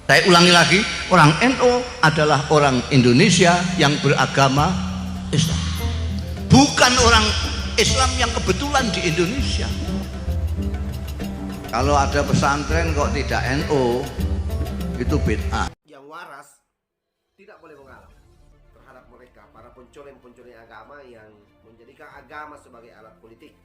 Saya ulangi lagi, orang NU adalah orang Indonesia yang beragama Islam, bukan orang Islam yang kebetulan di Indonesia. Kalau ada pesantren kok tidak NU, itu bid'ah. Yang waras tidak boleh mengalah terhadap mereka, para pencoleng-pencoleng agama yang menjadikan agama sebagai alat politik.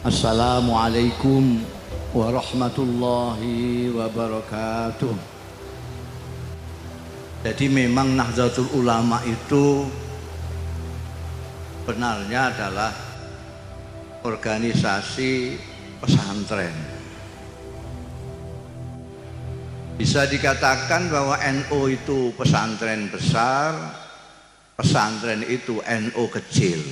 Assalamualaikum warahmatullahi wabarakatuh. Jadi memang Nahdlatul Ulama itu benarnya adalah organisasi pesantren. Bisa dikatakan bahwa NU itu pesantren besar, pesantren itu NU kecil.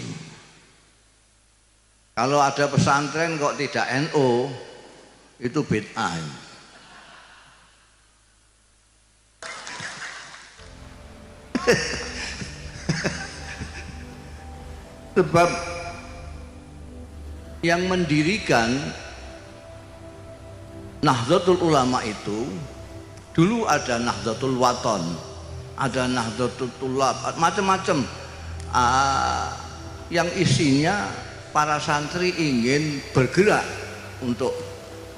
Kalau ada pesantren kok tidak NU, itu bid'ah. Sebab yang mendirikan Nahdlatul Ulama itu dulu ada Nahdlatul Wathon, ada Nahdlatul Thulab, macam-macam, yang isinya para santri ingin bergerak untuk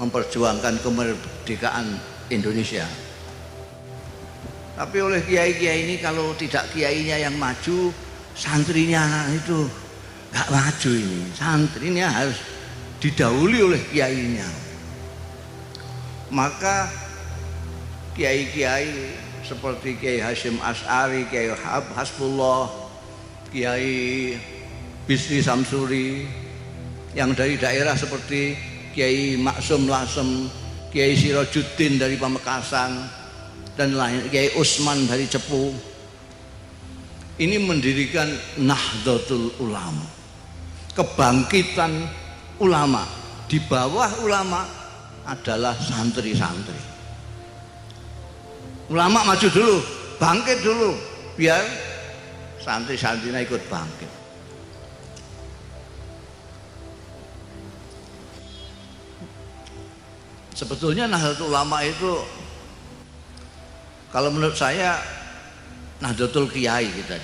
memperjuangkan kemerdekaan Indonesia. Tapi oleh kiai-kiai ini, kalau tidak kiainya yang maju, santrinya itu nggak maju. Ini santrinya harus didahului oleh kiainya. Maka kiai-kiai seperti Kiai Hasyim Asy'ari, Kiai Hasbullah, Kiai Bisri Samsuri, yang dari daerah seperti Kiai Maksum Lasem, Kiai Sirajuddin dari Pamekasan, dan lain, Kiai Usman dari Cepu, ini mendirikan Nahdlatul Ulama, kebangkitan ulama. Di bawah ulama adalah santri-santri. Ulama maju dulu, bangkit dulu, biar santri-santrinya ikut bangkit. Sebetulnya Nahdlatul Ulama itu, kalau menurut saya, Nahdlatul Kiai kita.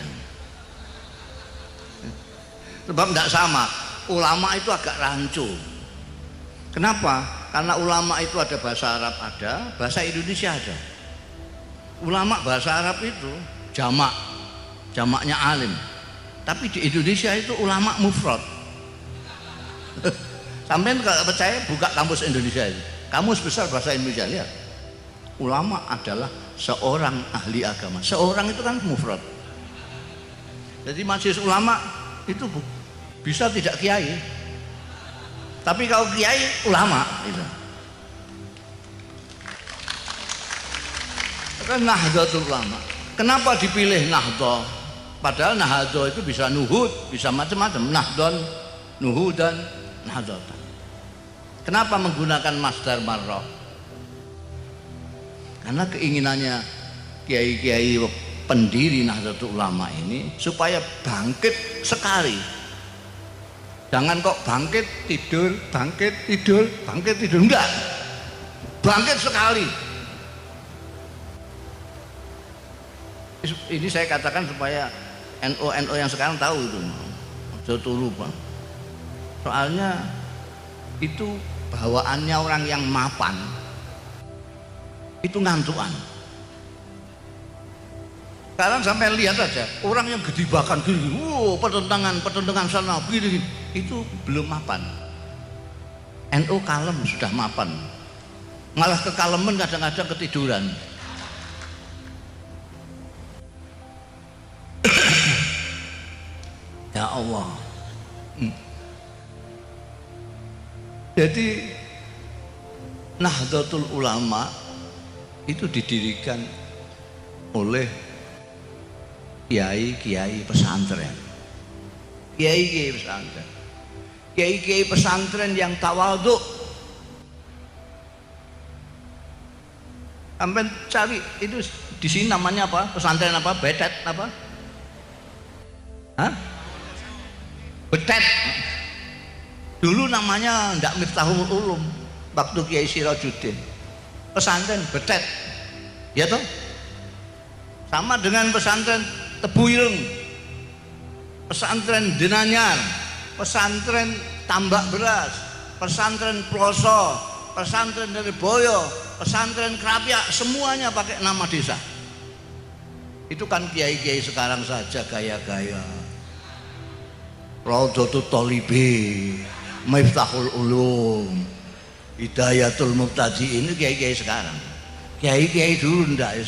Sebab tidak sama, ulama itu agak rancu. Kenapa? Karena ulama itu ada bahasa Arab, ada bahasa Indonesia, ada. Ulama bahasa Arab itu jamak, jamaknya alim. Tapi di Indonesia itu ulama mufrad. Sampai kalau percaya buka kamus Indonesia itu, kamus besar bahasa Indonesia, lihat. Ulama adalah seorang ahli agama. Seorang itu kan mufrad. Jadi majelis ulama itu bisa tidak kiai, tapi kalau kiai ulama itu. Kan Nahdlatul Ulama. Kenapa dipilih Nahdlah? Padahal Nahdlah itu bisa nuhud, bisa macam-macam. Nahdon, nuhudan, nahdlatan. Kenapa menggunakan masdar marrah? Karena keinginannya kiai-kiai pendiri Nahdlatul Ulama ini supaya bangkit sekali. Jangan kok bangkit tidur, bangkit tidur, bangkit tidur, enggak. Bangkit sekali. Ini saya katakan supaya NU yang sekarang tahu itu. Jatuh lupa. Soalnya itu bawaannya orang yang mapan, itu ngantuan. Sekarang sampai lihat aja, orang yang gedibakan gini, pertentangan sana, begini, itu belum mapan. NU kalem sudah mapan, malah kekaleman kadang-kadang ketiduran. Ya Allah. Jadi Nahdlatul Ulama itu didirikan oleh kiai-kiai pesantren. Kiai-kiai pesantren. Kiai-kiai pesantren yang tawadhu. Sampai cari itu di sini namanya apa? Pesantren apa? Betet apa? Hah? Betet. Dulu namanya ndak Miftahul Ulum waktu Kiai Sirajuddin. Pesantren Betet. Ya toh? Sama dengan pesantren Tebu Ireng, pesantren Denanyar, pesantren Tambak Beras, pesantren Ploso, pesantren dari Boyo, pesantren Krapyak, semuanya pakai nama desa. Itu kan kiai-kiai sekarang saja gaya-gaya. Raudhatul Thalibi, Miftahul Ulum, Hidayatul Mubtadi, ini kiai-kiai sekarang. Kiai-kiai dulu ndak,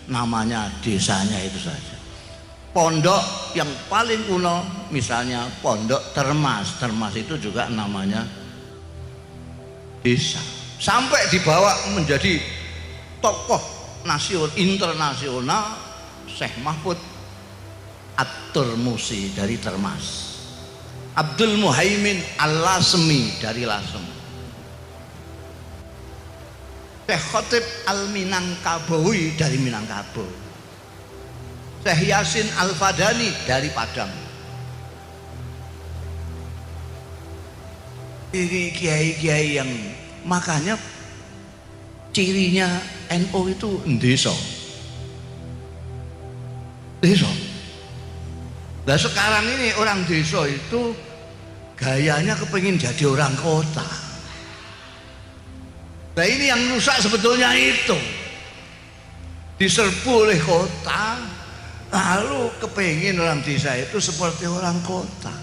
namanya desanya itu saja. Pondok yang paling kuno misalnya Pondok Termas. Termas itu juga namanya desa. Sampai dibawa menjadi tokoh nasional internasional Syekh Mahfud At-Turmusi dari Termas, Abdul Muhaimin Al-Lasmi dari Lasem, Syekh Khotib Al-Minangkabawi dari Minangkabau, Syekh Yasin Al-Fadani dari Padang. Ini kiai-kiai yang makanya cirinya NU itu desa. Desa. Nah sekarang ini orang desa itu gayanya kepengin jadi orang kota. Nah ini yang rusak sebetulnya itu. Diserbu oleh kota, lalu kepengin orang desa itu seperti orang kota.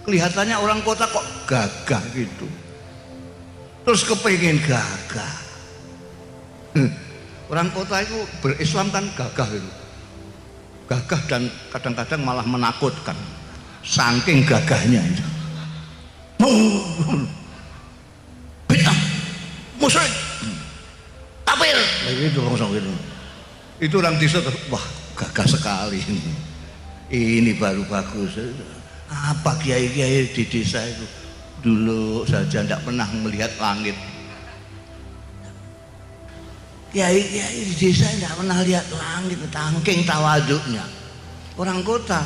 Kelihatannya orang kota kok gagah gitu. Terus kepengin gagah. Orang kota itu berislam kan gagah itu. Gagah dan kadang-kadang malah menakutkan. Saking gagahnya itu. Bid'ah, musyrik, kafir, begitu langsung gitu. Itu orang desa, wah gagah sekali ini. Ini baru bagus. Apa kiai-kiai di desa itu dulu saja tidak pernah melihat langit. Kiai-kiai di desa tidak pernah lihat langit, tangking tawaduknya. Orang kota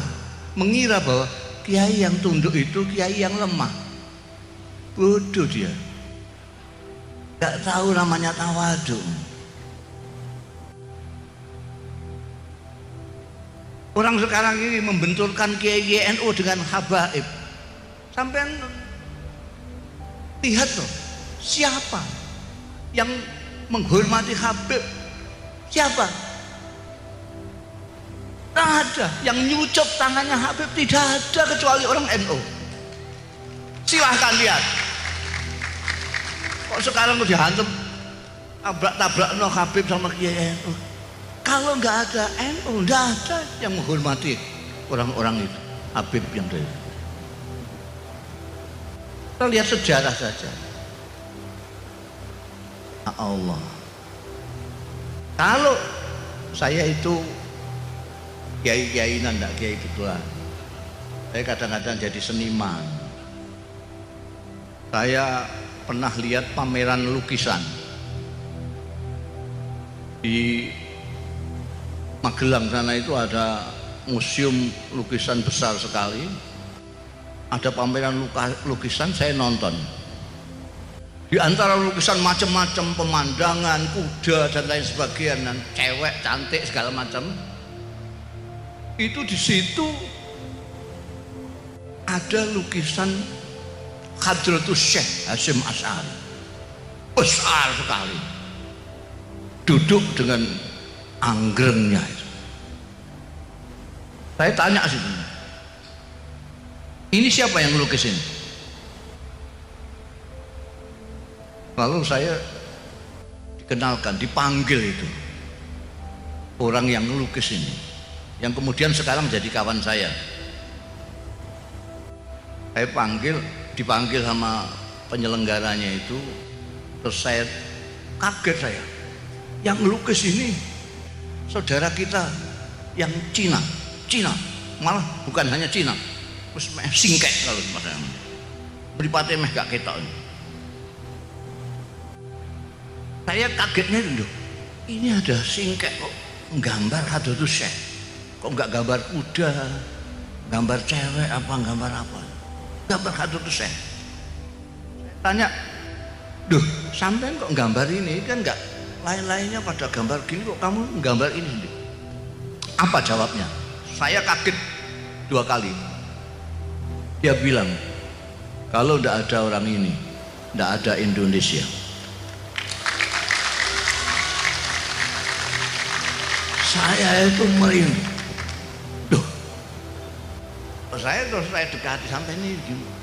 mengira bahwa kiai yang tunduk itu kiai yang lemah. Bodoh dia, nggak tahu namanya tawaduk. Orang sekarang ini membenturkan kiai NU dengan habaib. Sampai lihat loh, siapa yang menghormati Habib? Siapa? Tidak ada. Yang nyucuk tangannya Habib tidak ada kecuali orang NU. Silahkan lihat. Kok sekarang udah dihantam tabrak no Habib sama Kiai NU. Kalau nggak ada NU, nggak ada yang menghormati orang-orang itu, Habib yang dari. Kita lihat sejarah saja. Allah. Kalau saya itu kiai-kiainan, enggak kiai betulan. Saya kadang-kadang jadi seniman. Saya pernah lihat pameran lukisan di Magelang sana, itu ada museum lukisan besar sekali. Ada pameran lukisan, saya nonton. Di antara lukisan macam-macam, pemandangan, kuda dan lain sebagainya, dan cewek cantik segala macam. Itu di situ ada lukisan Hadratus Syekh Hasyim Asy'ari. Besar sekali. Duduk dengan anggrengnya itu. Saya tanya sih, ini siapa yang melukis ini? Lalu saya dikenalkan, dipanggil itu orang yang melukis ini, yang kemudian sekarang menjadi kawan saya. Saya dipanggil sama penyelenggaranya itu, terus saya kaget, saya yang melukis ini saudara kita yang Cina, malah bukan hanya Cina, terus singkek kalau maksudnya beripate meh gak ketok ini. Saya kagetnya itu, ini ada singkek kok gambar Hadratus Syekh, kok nggak gambar kuda, gambar cewek apa, gambar apa, gambar Hadratus Syekh. Tanya, duh sampean kok gambar ini, kan enggak lain-lainnya pada gambar gini, kok kamu gambar ini sendiri? Apa jawabnya? Saya kaget 2 kali. Dia bilang, kalau enggak ada orang ini, enggak ada Indonesia. Saya itu merinding. Duh, saya dekati sampai ini gimana?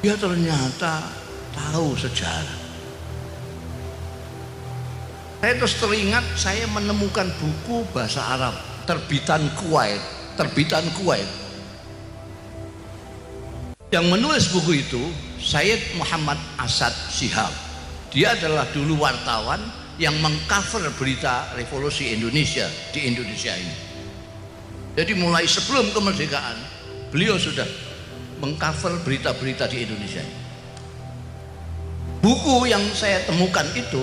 Dia ternyata tahu sejarah. Saya terus teringat, saya menemukan buku bahasa Arab terbitan Kuwait. Yang menulis buku itu Sayyid Muhammad Asad Shihab. Dia adalah dulu wartawan yang mengcover berita revolusi Indonesia di Indonesia ini. Jadi mulai sebelum kemerdekaan beliau sudah mengcover berita-berita di Indonesia. Buku yang saya temukan itu,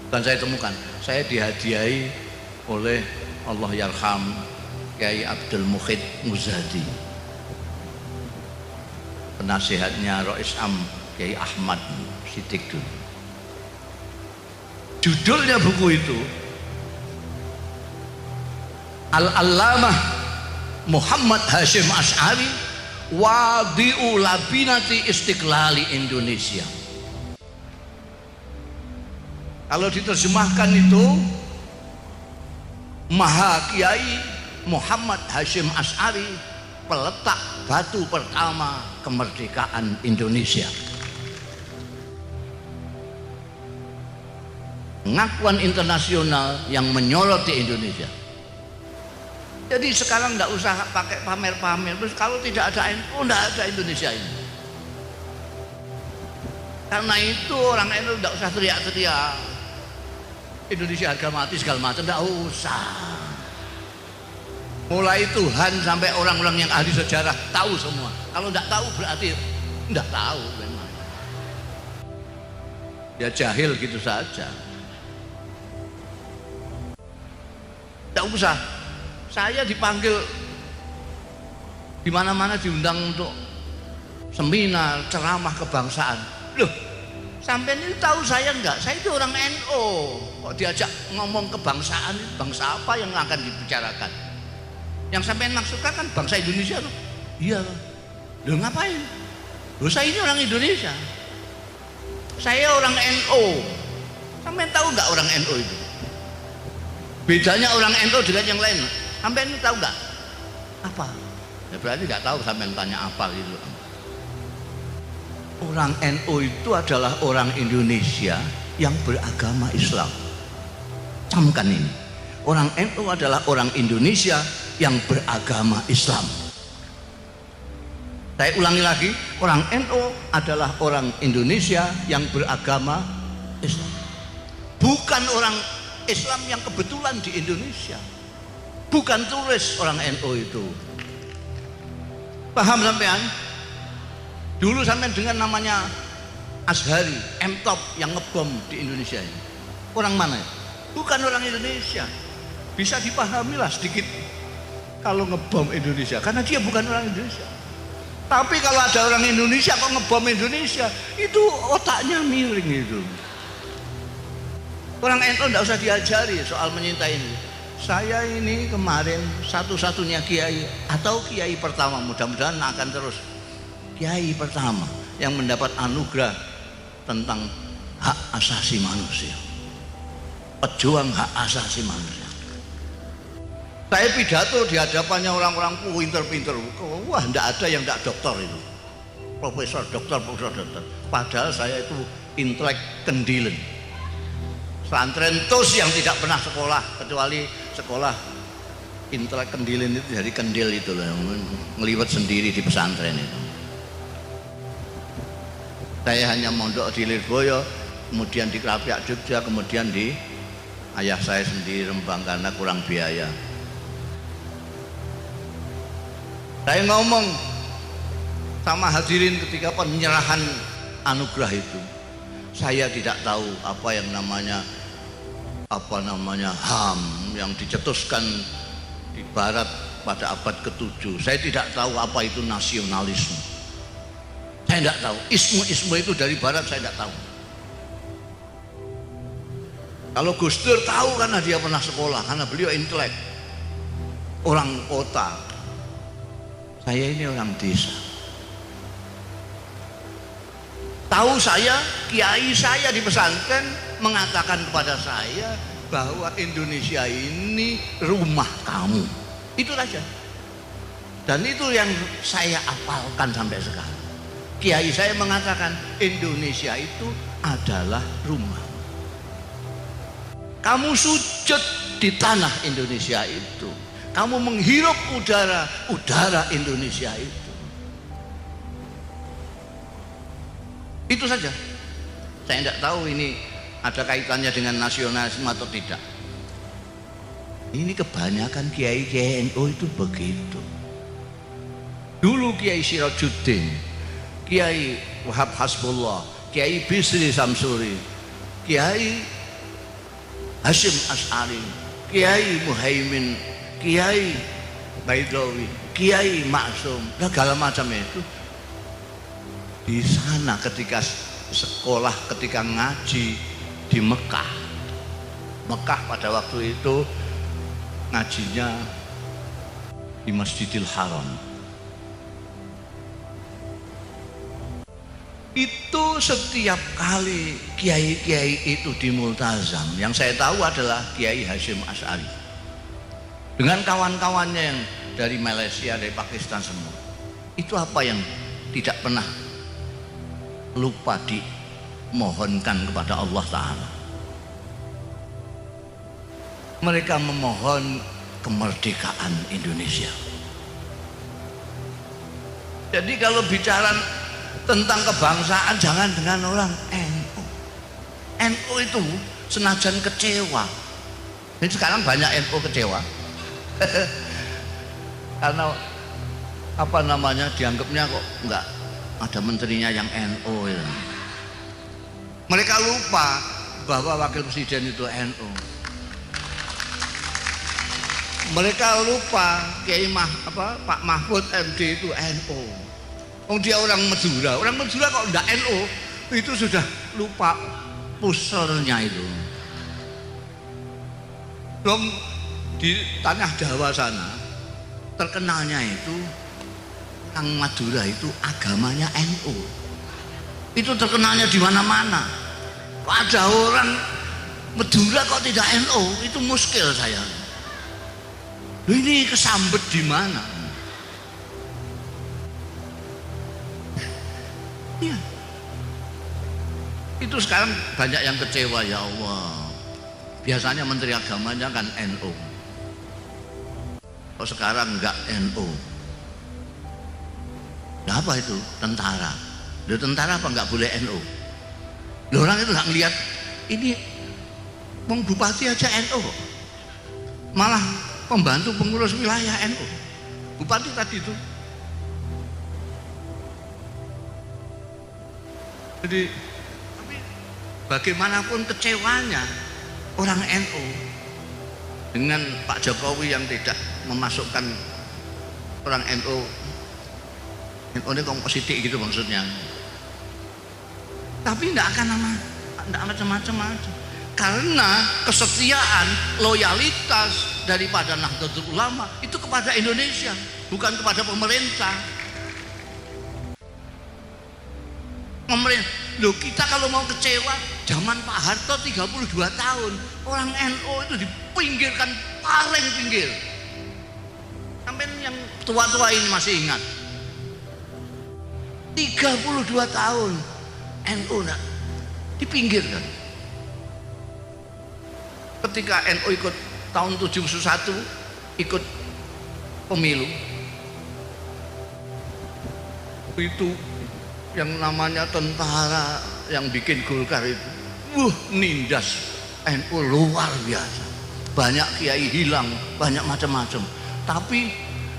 bukan saya temukan, saya dihadiahi oleh Allah yarham Kiai Abdul Mukhid Muzadi, penasihatnya Rois Am Kiai Ahmad Siddiq dulu. Judulnya buku itu Al-Allamah Muhammad Hashim Asy'ari Wadi'u Labinati Istiqlali Indonesia. Kalau diterjemahkan itu Maha Kiai Muhammad Hashim Asy'ari, peletak batu pertama kemerdekaan Indonesia. Pengakuan internasional yang menyoroti Indonesia. Jadi sekarang nggak usah pakai pamer-pamer. Terus kalau tidak ada NU, nggak ada Indonesia ini. Karena itu orang NU nggak usah teriak-teriak Indonesia harga mati segala macam, nggak usah. Mulai Tuhan sampai orang-orang yang ahli sejarah tahu semua. Kalau nggak tahu berarti nggak tahu memang. Ya jahil gitu saja. Nggak usah. Saya dipanggil di mana-mana, diundang untuk seminar, ceramah kebangsaan. Loh, sampai ini tahu saya enggak? Saya itu orang NU. Kok diajak ngomong kebangsaan, bangsa apa yang akan dibicarakan? Yang sampai maksudkan kan bangsa Indonesia tuh. Iya. Loh ngapain? Loh saya ini orang Indonesia. Saya orang NU. Sampai tahu enggak orang NU itu? Bedanya orang NU dengan yang lain. Sampai ini tahu nggak? Apa? Ya berarti nggak tahu, sampai tanya apa gitu. Orang NU itu adalah orang Indonesia yang beragama Islam. Camkan ini. Orang NU adalah orang Indonesia yang beragama Islam. Saya ulangi lagi, orang NU adalah orang Indonesia yang beragama Islam. Bukan orang Islam yang kebetulan di Indonesia. Bukan turis orang NU itu. Paham sampean? Dulu sampean dengan namanya Azhari, M-Top yang ngebom di Indonesia ini. Orang mana ya? Bukan orang Indonesia. Bisa dipahami lah sedikit kalau ngebom Indonesia, karena dia bukan orang Indonesia. Tapi kalau ada orang Indonesia kok ngebom Indonesia, itu otaknya miring itu. Orang NU tidak usah diajari soal menyintai ini. Saya ini kemarin satu-satunya kiai atau kiai pertama, mudah-mudahan akan terus kiai pertama yang mendapat anugerah tentang hak asasi manusia, pejuang hak asasi manusia. Saya pidato di hadapannya orang-orang pinter-pinter. Wah, tidak ada yang tidak dokter itu, profesor, dokter. Padahal saya itu intelek kendilen, santren tus yang tidak pernah sekolah kecuali sekolah intelek kendilin itu dari kendil itu loh, yang ngeliwat sendiri di pesantren itu. Saya hanya mondok di Lirboyo, kemudian di Krapiak Jogja, kemudian di ayah saya sendiri Rembang karena kurang biaya. Saya ngomong sama hadirin ketika penyerahan anugerah itu, saya tidak tahu apa yang namanya HAM yang dicetuskan di Barat pada abad ke-7. Saya tidak tahu apa itu nasionalisme. Saya tidak tahu. Ismu itu dari barat saya tidak tahu. Kalau Gus Dur tahu karena dia pernah sekolah, karena beliau intelek, orang kota. Saya ini orang desa. Tahu saya, kiai saya di pesantren mengatakan kepada saya bahwa Indonesia ini rumah kamu. Itu saja. Dan itu yang saya apalkan sampai sekarang. Kiai saya mengatakan Indonesia itu adalah rumah. Kamu sujud di tanah Indonesia itu. Kamu menghirup udara Indonesia itu. Itu saja. Saya tidak tahu ini ada kaitannya dengan nasionalisme atau tidak. Ini kebanyakan kiai-kiai NU itu begitu. Dulu Kiai Sirajuddin, Kiai Wahab Hasbullah, Kiai Bisri Samsuri, Kiai Hashim As'ari, Kiai Muhaimin, Kiai Baidawi, Kiai Maksum, segala macam itu di sana ketika sekolah, ketika ngaji di Mekah. Mekah pada waktu itu ngajinya di Masjidil Haram. Itu setiap kali kiai-kiai itu di Multazam, yang saya tahu adalah Kiai Hashim As'ari dengan kawan-kawannya yang dari Malaysia, dari Pakistan semua. Itu apa yang tidak pernah lupa dimohonkan kepada Allah Ta'ala. Mereka memohon kemerdekaan Indonesia. Jadi kalau bicara tentang kebangsaan jangan dengan orang NU. NU itu senajan kecewa. Jadi sekarang banyak NU kecewa. Karena apa namanya, dianggapnya kok enggak ada menterinya yang NU ya. Mereka lupa bahwa wakil presiden itu NU. Mereka lupa Pak Mahfud MD itu NU. Dia orang Madura kok enggak NU, itu sudah lupa pusernya itu. Belum di tanah Jawa sana terkenalnya itu orang Madura itu agamanya NU. Itu terkenalnya di mana-mana. Ada orang Madura kok tidak NU, itu muskil saya. Ini kesambet di mana? Ya. Itu sekarang banyak yang kecewa, ya Allah. Biasanya menteri agamanya kan NU. Kok sekarang enggak NU? Nah, apa itu? Tentara. Loh, tentara apa enggak boleh NU? Loh, orang itu enggak ngelihat ini bupati aja NU. Malah pembantu pengurus wilayah NU. Bupati tadi itu. Jadi, tapi bagaimanapun kecewanya orang NU dengan Pak Jokowi yang tidak memasukkan orang NU ini kompositif gitu maksudnya. Tapi tidak akan macam-macam aja. Karena kesetiaan, loyalitas daripada Nahdlatul Ulama itu kepada Indonesia, bukan kepada pemerintah. Loh, kita kalau mau kecewa zaman Pak Harto 32 tahun orang NU itu dipinggirkan, paling pinggir. Sampai yang tua-tua ini masih ingat 32 tahun NU dipinggirkan. Ketika NU ikut tahun 71 ikut pemilu itu yang namanya tentara yang bikin Golkar itu nindas NU luar biasa, banyak kiai hilang, banyak macam-macam, tapi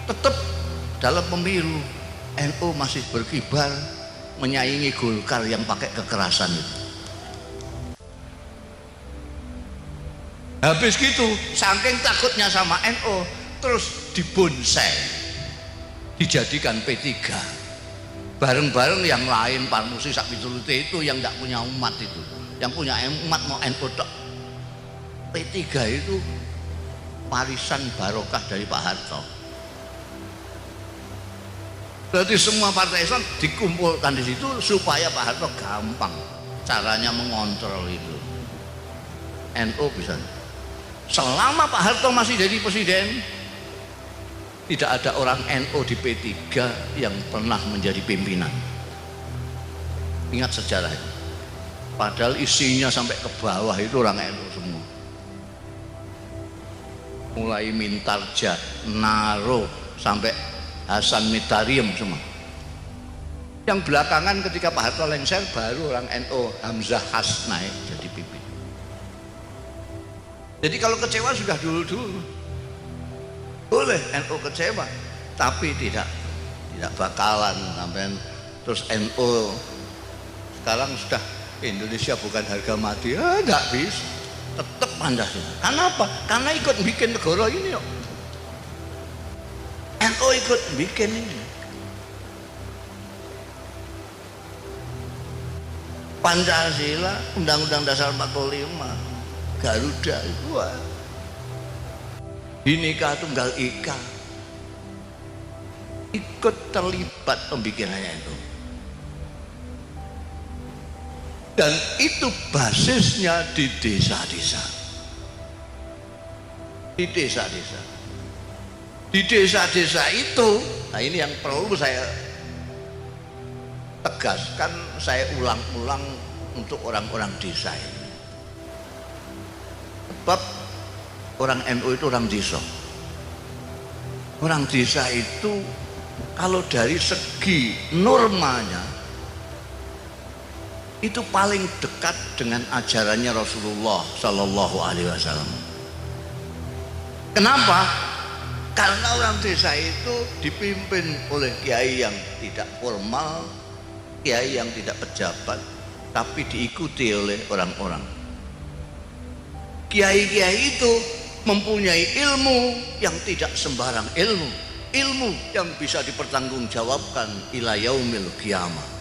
tetap dalam pemilu NU masih berkibar menyaingi Golkar yang pakai kekerasan itu. Habis gitu saking takutnya sama NU terus dibonsai, dijadikan P3. Bareng-bareng yang lain Parmusi sak pitulute itu yang tidak punya umat itu. Yang punya umat mau NU tok. P3 itu warisan barokah dari Pak Harto. Berarti semua partai Islam dikumpulkan di situ supaya Pak Harto gampang caranya mengontrol itu. NU bisa. Selama Pak Harto masih jadi presiden, tidak ada orang NU di P3 yang pernah menjadi pimpinan. Ingat sejarah itu. Padahal isinya sampai ke bawah itu orang NU semua. Mulai Mintarja, Naro sampai Hasan Mitariam semua. Yang belakangan ketika Pak Harto lengser baru orang NU Hamzah Has naik jadi pimpin. Jadi kalau kecewa sudah dulu-dulu. Boleh NU kecewa, tapi tidak bakalan sampai terus NU sekarang sudah Indonesia bukan harga mati. Enggak bisa. Tetap Pancasila. Kenapa? Karena ikut bikin negara ini yuk. NU ikut bikin ini. Pancasila, Undang-Undang Dasar 45, Garuda itu Bhinneka Tunggal Ika ikut terlibat pembikinannya itu. Dan itu basisnya di desa-desa. Di desa-desa. Di desa-desa itu, nah ini yang perlu saya tegaskan, saya ulang-ulang untuk orang-orang desa ini. Sebab orang NU itu orang desa. Orang desa itu kalau dari segi normanya itu paling dekat dengan ajarannya Rasulullah Shallallahu Alaihi Wasallam. Kenapa? Karena orang desa itu dipimpin oleh kiai yang tidak formal, kiai yang tidak pejabat, tapi diikuti oleh orang-orang. Kiai-kiai itu mempunyai ilmu yang tidak sembarang ilmu, ilmu yang bisa dipertanggungjawabkan ila yaumil qiyamah.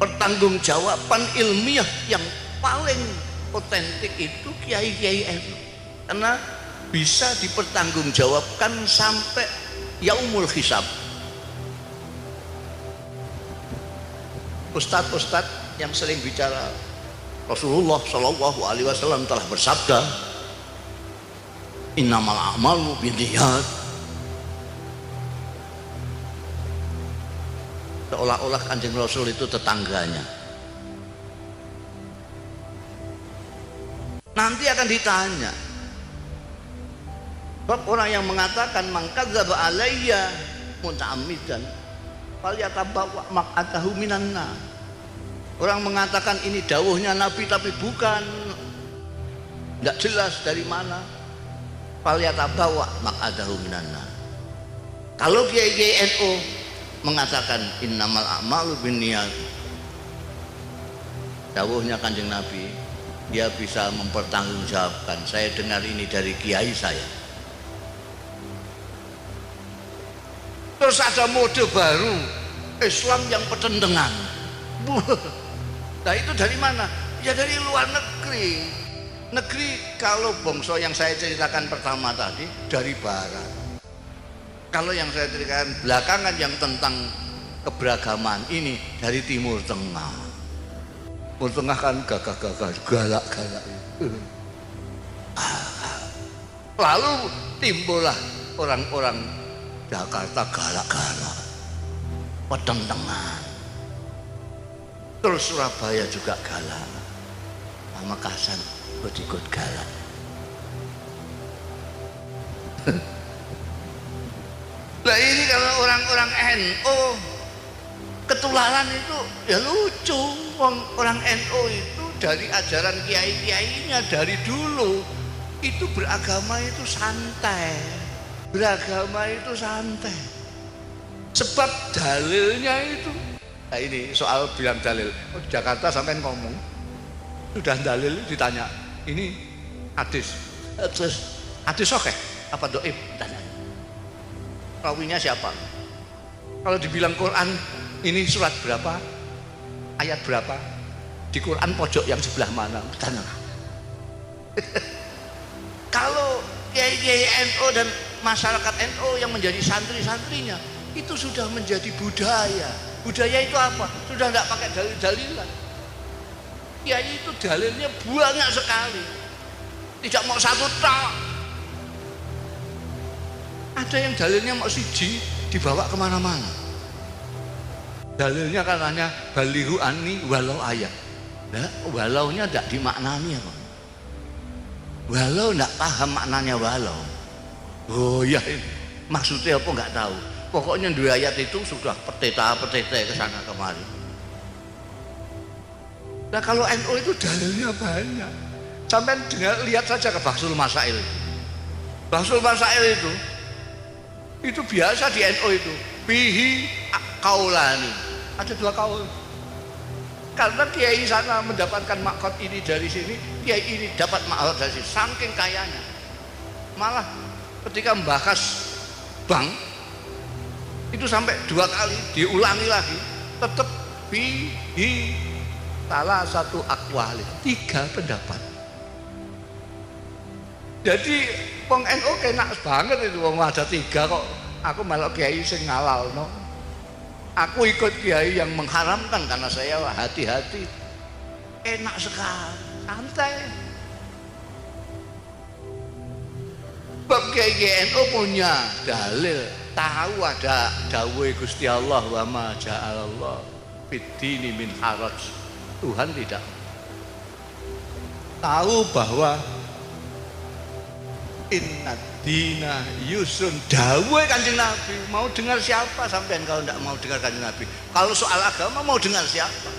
Pertanggungjawaban ilmiah yang paling otentik itu kiai-kiai NU, karena bisa dipertanggungjawabkan sampai yaumul hisab. Ustadz-ustadz yang sering bicara, Rasulullah Shallallahu Alaihi Wasallam telah bersabda, innamal a'malu binniyat. Seolah-olah Kanjeng Rasul itu tetangganya. Nanti akan ditanya. Sebab orang yang mengatakan man kadzdzaba alayya muta'ammidan falyatabawwa maq'adahu minan nar. Orang mengatakan ini dawuhnya Nabi tapi bukan, tidak jelas dari mana. Falyatabawwa maq'adahu minan nar. Kalau kiai-kiai NU mengatakan innamal a'malu binniyat, dawuhnya Kanjeng Nabi, dia bisa mempertanggungjawabkan. Saya dengar ini dari kiai saya. Terus ada mode baru, Islam yang petendengan. Nah itu dari mana? Ya dari luar negeri. Negeri kalau bangsa yang saya ceritakan pertama tadi dari barat. Kalau yang saya ceritakan belakangan yang tentang keberagaman ini dari Timur Tengah. Timur Tengah kan gagah-gagah, galak-galak. Lalu timbullah orang-orang Jakarta galak-galak, petendengan. Terus Surabaya juga galak, Pamekasan ikut galak. Nah ini kalau orang-orang NU ketularan itu ya lucu. Orang NU itu dari ajaran kiai-kiainya dari dulu itu beragama itu santai. Beragama itu santai. Sebab dalilnya itu, nah ini soal bilang dalil. Jakarta sampai ngomong, sudah dalil ditanya, ini hadis Terus oke apa doib? Tanya. Rawinya siapa? Kalau dibilang Quran ini surat berapa, ayat berapa, di Quran pojok yang sebelah mana, tanya. Kalau kiai-kiai NU dan masyarakat NU yang menjadi santri-santrinya itu sudah menjadi budaya. Budaya itu apa? Sudah tidak pakai dalil-dalilan. Kiai itu dalilnya banyak sekali, tidak mau satu tak. Ada yang dalilnya mau siji dibawa kemana-mana. Dalilnya kan hanya balihu ani walau ayat. Nah, walaunya tidak dimaknani apa? Walau tidak paham maknanya walau. Oh ya, maksudnya apa nggak tahu. Pokoknya dua ayat itu sudah peteta-peteta ke sana kemari. Nah kalau NU itu dalilnya banyak. Sampai lihat saja ke Bahsul Masail. Bahsul Masail itu biasa di NU itu. Bihi kaulani. Ada dua kaul. Karena kiai sana mendapatkan makhot ini dari sini, kiai ini dapat makhot dari sini. Saking kayanya. Malah ketika membahas bank itu sampai 2 kali diulangi lagi, tetap bihi salah satu akwali, 3 pendapat. Jadi wong NU kenak banget itu, wong ada 3 kok aku malah kiai sing ngalalno. Aku ikut kiai yang mengharamkan karena saya hati-hati. Enak sekali, santai. Bab kiai NU punya dalil, tahu ada dawuh Gusti Allah wa ma ja'alallah fid-dini min haraj. Tuhan tidak tahu bahwa inna dina yusrun, dawuh Kanjeng Nabi. Mau dengar siapa sampean kalau tidak mau dengar Kanjeng Nabi? Kalau soal agama mau dengar siapa?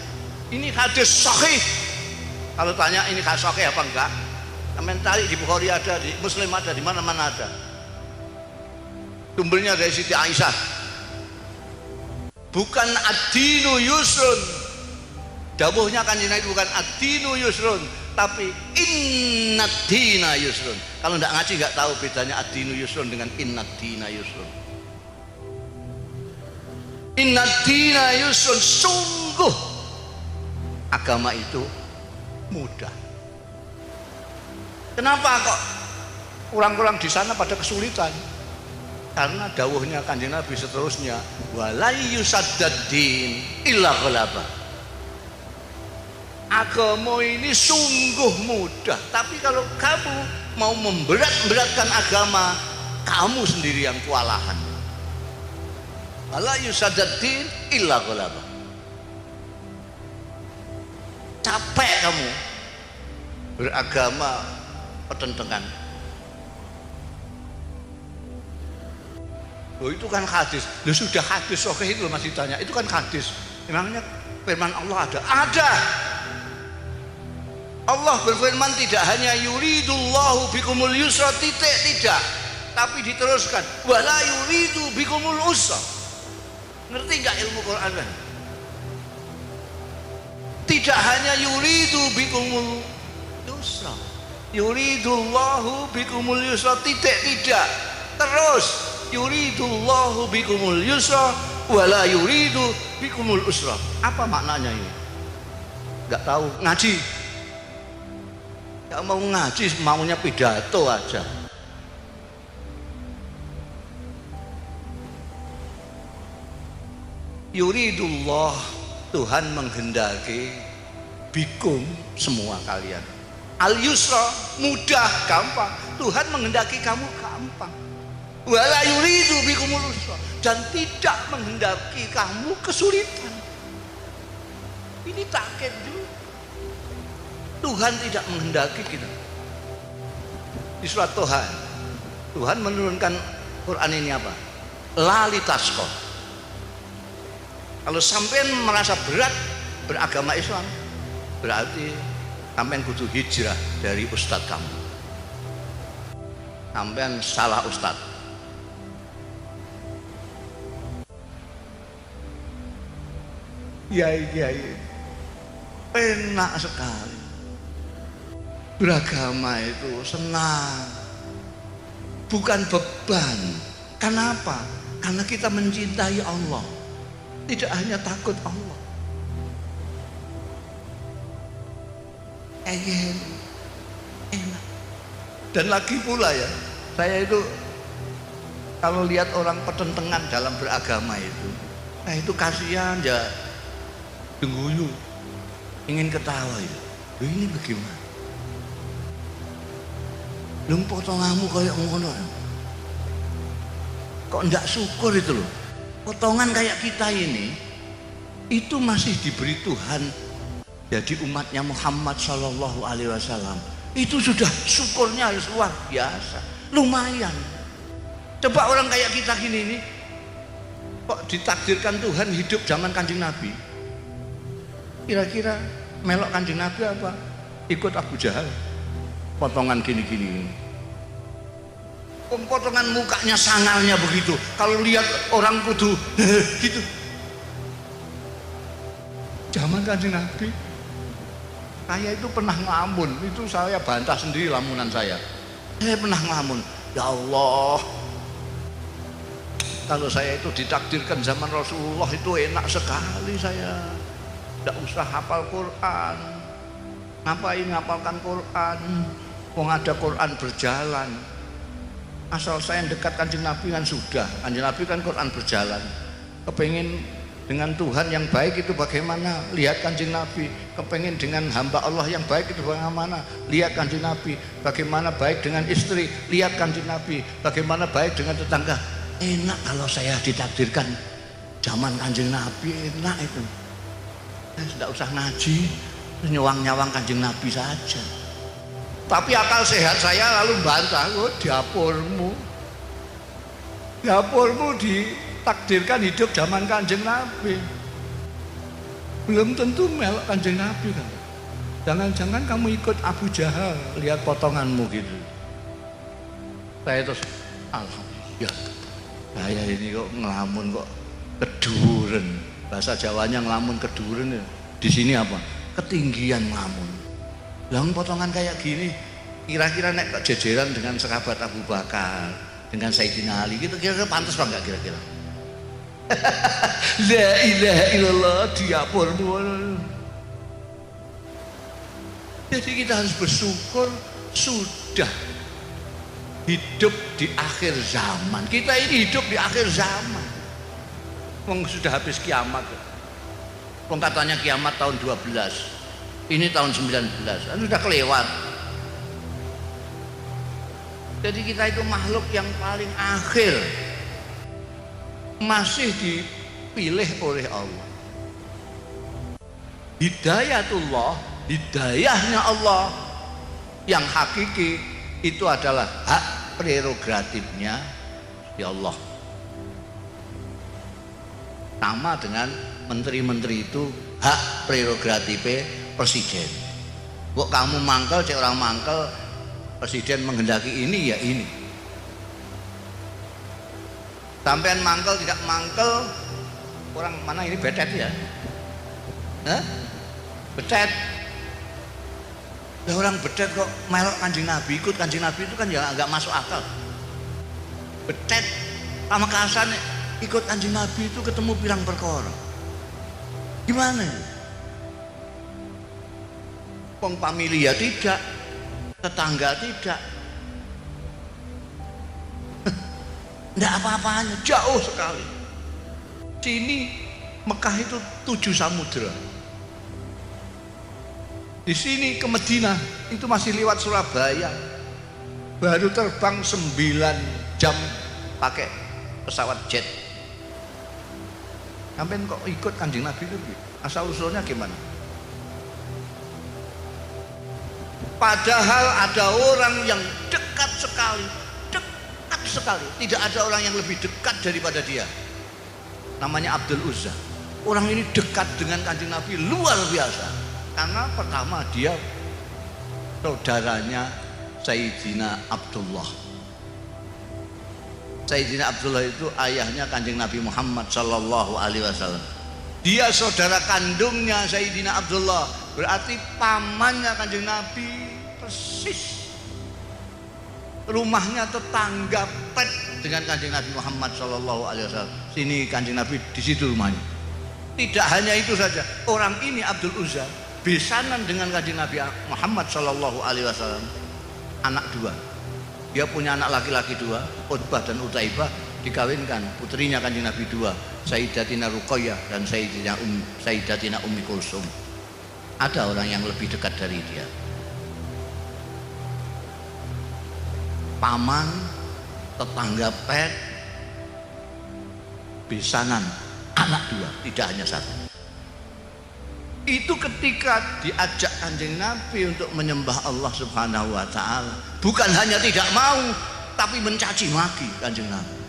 Ini hadis sahih. Kalau tanya ini hadis sahih apa enggak, sampean cari di Bukhari ada, di Muslim ada, di mana-mana ada. Sumbernya dari Siti Aisyah. Bukan ad-dinu yusrun. Dawuhnya Kanjeng Nabi bukan ad-dinu yusrun, tapi innad dina yusrun. Kalau tidak ngaji nggak tahu bedanya ad-dinu yusrun dengan innad dina yusrun. Innad dina yusrun, sungguh agama itu mudah. Kenapa kok orang-orang di sana pada kesulitan? Karena dawuhnya Kanjeng Nabi seterusnya, walai yusaddaddin illa ghalaba. Agama ini sungguh mudah, tapi kalau kamu mau memberat-beratkan agama, kamu sendiri yang kewalahan. Wala yusaddaddin illa ghalaba. Capek kamu beragama pertentangan. Oh itu kan hadis. Loh sudah hadis sahih itu masih tanya. Itu kan hadis. Memangnya firman Allah ada? Ada. Allah berfirman tidak hanya yuridullahu bikumul yusra titik, tidak, tapi diteruskan wala yuridu bikumul usra. Ngerti nggak ilmu Quran kan? Tidak hanya yuridu bikumul yusra, yuridullahu bikumul yusra titik, tidak, terus yuridullahu bikumul yusra wala yuridu bikumul usra. Apa maknanya ini? Nggak tahu, ngaji. Gak mau ngaji, maunya pidato aja. Yuridullah, Tuhan menghendaki bikum semua kalian. Al yusra, mudah, gampang. Tuhan menghendaki kamu gampang. Wala yuridu bikumul usra, dan tidak menghendaki kamu kesulitan. Ini takkid juga. Tuhan tidak menghendaki kita. Di surat Tuhan, Tuhan menurunkan Quran ini apa? Lalitasqo. Kalau sampean merasa berat beragama Islam, berarti sampean kudu hijrah dari ustadz kamu. Sampean salah ustadz. Kiai enak sekali. Beragama itu senang, bukan beban. Kenapa? Karena kita mencintai Allah, tidak hanya takut Allah. Enak. Dan lagi pula ya, saya itu kalau lihat orang pertentangan dalam beragama itu, nah itu kasihan ya, dengguyu, ingin ketawa itu. Ini bagaimana? Belum potonganmu kayak ngono. Kok enggak syukur itu loh. Potongan kayak kita ini itu masih diberi Tuhan jadi umatnya Muhammad Sallallahu Alaihi Wasallam. Itu sudah syukurnya harus luar biasa, lumayan. Coba orang kayak kita gini ini kok ditakdirkan Tuhan hidup zaman Kanjeng Nabi. Kira-kira melok Kanjeng Nabi apa? Ikut Abu Jahal. Potongan gini-gini. Potongan mukanya sangalnya begitu. Kalau lihat orang kudu gitu. Zaman Kanjeng Nabi, saya itu pernah ngelamun. Itu saya bantah sendiri lamunan saya. Saya pernah ngelamun. Ya Allah, kalau saya itu ditakdirkan zaman Rasulullah itu enak sekali saya. Tidak usah hafal Quran. Ngapain ngapalkan Quran? Wong ada Quran berjalan. Asal saya dekat Kanjeng Nabi kan sudah. Kanjeng Nabi kan Quran berjalan. Kepengen dengan Tuhan yang baik itu bagaimana? Lihat Kanjeng Nabi. Kepengen dengan hamba Allah yang baik itu bagaimana? Lihat Kanjeng Nabi. Bagaimana baik dengan istri? Lihat Kanjeng Nabi. Bagaimana baik dengan tetangga? Enak kalau saya ditakdirkan zaman Kanjeng Nabi, enak itu. Saya tidak usah ngaji, nyawang-nyawang Kanjeng Nabi saja. Tapi akal sehat saya lalu bantah, oh dapurmu ditakdirkan hidup zaman Kanjeng Nabi. Belum tentu melok Kanjeng Nabi kan. Jangan-jangan kamu ikut Abu Jahal, lihat potonganmu gitu. Saya terus alhamdulillah. Saya ini kok ngelamun kok keduren. Bahasa Jawanya ngelamun keduren ya. Di sini apa? Ketinggian ngelamun. Lang potongan kayak gini, kira-kira nek kok jejeran dengan sahabat Abu Bakar, dengan Sayyidina Ali, gitu kira-kira pantas apa enggak kira-kira? La ilaha illallah diapurmu. Jadi kita harus bersyukur sudah hidup di akhir zaman. Kita ini hidup di akhir zaman. Wong sudah habis kiamat. Wong katanya kiamat tahun 12. Ini tahun 19, kan sudah kelewat. Jadi kita itu makhluk yang paling akhir, masih dipilih oleh Allah. Hidayatullah, hidayahnya Allah yang hakiki itu adalah hak prerogatifnya ya Allah. Sama dengan menteri-menteri itu hak prerogatifnya presiden. Kok kamu mangkel, cek orang mangkel, presiden menghendaki ini ya ini. Sampean mangkel tidak mangkel, orang mana ini betet ya? Betet. Ya orang betet kok melok Kanjeng Nabi, ikut Kanjeng Nabi itu kan ya agak masuk akal. Betet Pamekasan ikut Kanjeng Nabi itu ketemu pirang perkara. Gimana? Wong familia tidak, tetangga tidak. Tidak apa-apanya, jauh sekali. Sini Mekah itu 7 samudra. Di sini ke Madinah itu masih lewat Surabaya. Baru terbang 9 jam pakai pesawat jet. Sampai kok ikut Kanjeng Nabi itu asal usulnya gimana? Padahal ada orang yang dekat sekali, tidak ada orang yang lebih dekat daripada dia. Namanya Abdul Uzza. Orang ini dekat dengan Kanjeng Nabi luar biasa. Karena pertama dia saudaranya Sayyidina Abdullah. Sayyidina Abdullah itu ayahnya Kanjeng Nabi Muhammad Sallallahu Alaihi Wasallam. Dia saudara kandungnya Sayyidina Abdullah, berarti pamannya Kanjeng Nabi persis. rumahnya tetangga pet dengan Kanjeng Nabi Muhammad Shallallahu Alaihi Wasallam. Sini Kanjeng Nabi, di situ rumahnya. Tidak hanya itu saja, orang ini Abdul Uzza besanan dengan Kanjeng Nabi Muhammad Shallallahu Alaihi Wasallam, anak dua. Dia punya anak laki-laki dua, Utbah dan Utaibah, dikawinkan putrinya Kanjeng Nabi dua, Sayyidatina Ruqayyah dan Sayyidatina Ummi Kulsum. Ada orang yang lebih dekat dari dia. Paman, tetangga pet, besanan, anak dua, tidak hanya satu. Itu ketika diajak Kanjeng Nabi untuk menyembah Allah Subhanahu wa Ta'ala, bukan hanya tidak mau, tapi mencaci maki Kanjeng Nabi.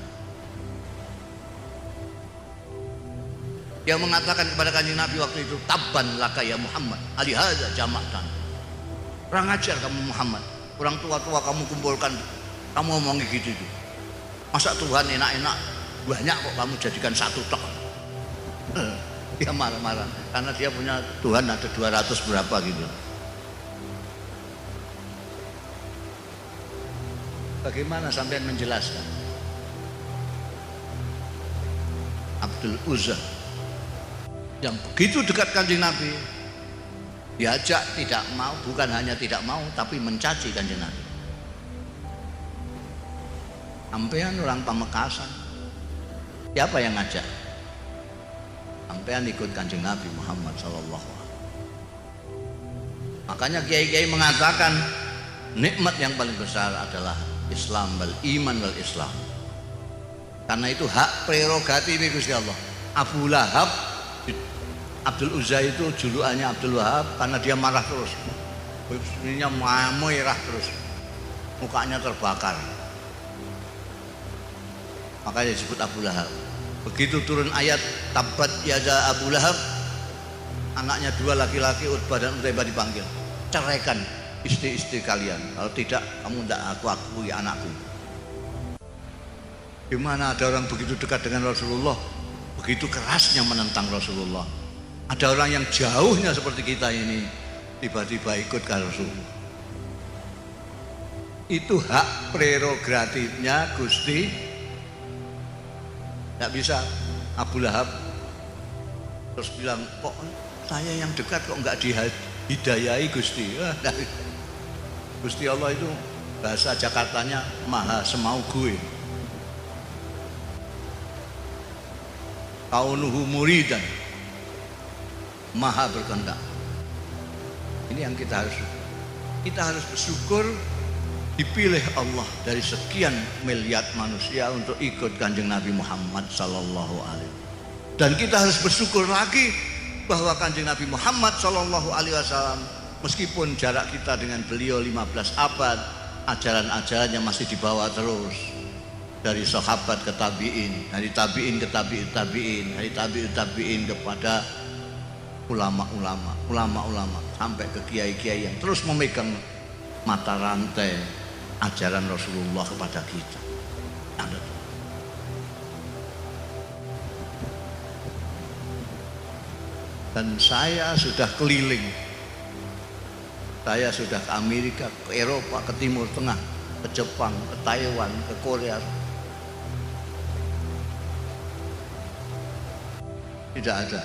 Dia mengatakan kepada Kanjeng Nabi waktu itu, tabban laka ya Muhammad, alihadza jama'tan. Kurang ajar kamu Muhammad, orang tua-tua kamu kumpulkan, kamu ngomong gitu itu. Masa Tuhan enak-enak banyak kok kamu jadikan satu tok. Dia marah-marah karena dia punya Tuhan ada 200 berapa gitu. Bagaimana sampean menjelaskan? Abdul Uzza yang begitu dekat Kanjeng Nabi diajak tidak mau, bukan hanya tidak mau tapi mencaci Kanjeng Nabi. Sampean orang Pamekasan, siapa yang ngajak? Sampean ikut Kanjeng Nabi Muhammad Sallallahu Alaihi Wasallam. Makanya kiai-kiai mengatakan nikmat yang paling besar adalah Islam, wal iman wal Islam. Karena itu hak prerogatif Gusti Allah. Abu Lahab, Abdul Uzza itu julukannya Abdul Wahab karena dia marah terus, ininya merah terus, mukanya terbakar, makanya disebut Abu Lahab. Begitu turun ayat tabat yada Abu Lahab, anaknya dua laki-laki Utbah dan Utaibah dipanggil, ceraikan istri-istri kalian, kalau tidak kamu tidak aku akui anakku. Gimana ada orang begitu dekat dengan Rasulullah, begitu kerasnya menentang Rasulullah. Ada orang yang jauhnya seperti kita ini tiba-tiba ikut ke Rasulullah. Itu hak prerogatifnya Gusti. Tidak bisa Abu Lahab terus bilang, kok saya yang dekat kok nggak dihidayai Gusti. Gusti Allah itu bahasa Jakartanya maha semau gue. Kaunuhu muridan, maha berkehendak. Ini yang kita harus bersyukur dipilih Allah dari sekian miliar manusia untuk ikut Kanjeng Nabi Muhammad Sallallahu Alaihi Wasallam. Dan kita harus bersyukur lagi bahwa Kanjeng Nabi Muhammad Sallallahu Alaihi Wasallam, meskipun jarak kita dengan beliau 15 abad, ajaran-ajarannya masih dibawa terus dari sahabat ke tabi'in, dari tabi'in ke tabi'in, dari tabi'in kepada ulama-ulama sampai ke kiai-kiai yang terus memegang mata rantai ajaran Rasulullah kepada kita. Dan saya sudah keliling, saya sudah ke Amerika, ke Eropa, ke Timur Tengah, ke Jepang, ke Taiwan, ke Korea. Tidak ada